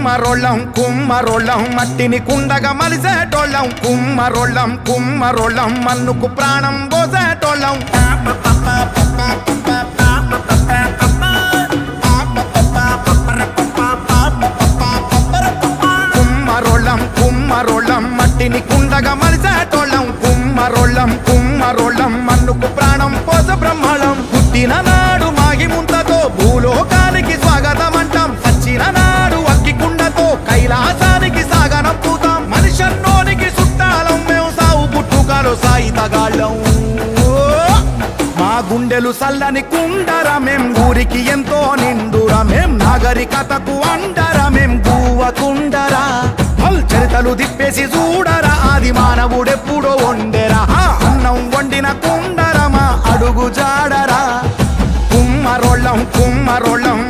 కుమ్మరోళ్ళం కుమ్మరోళ్ళం మట్టిని కుండగా మలిసేటోళ్ళం కుమ్మరోళ్ళం కుమ్మరోళ్ళం మన్నుకు ప్రాణం పోసేటోళ్ళం కుమ్మరోళ్ళం కుమ్మరోళ్ళం మట్టిని కుండగా మలిసేటోళ్ళం కుమ్మరోళ్ళం కుమ్మరోళ్ళం మన్నుకు ప్రాణం పోస బ్రహ్మళం పుట్టిన నాడు మాగి ముంతతో భూలోకానికి స్వాగతం అంటాం సచ్చిన నాడు అక్కి కుండతో కైలాసానికి సాగనంపుతాం మనిషన్నోనికి చుట్టాలం మేము సావు పుట్టుకలో సాయి తగాళ్ళం మా గుండెలు సల్లని కుండరా మేం ఊరికి ఎంతో నిండురా మేం నాగరికతకు అండరా మేం గువ్వకుండరా చరితలు తిప్పేసి చూడరా ఆది మానవుడెప్పుడో వండెరా అన్నం వండిన కుండరమా అడుగు జాడరా కుమ్మరోళ్ళం కుమ్మరోళ్ళం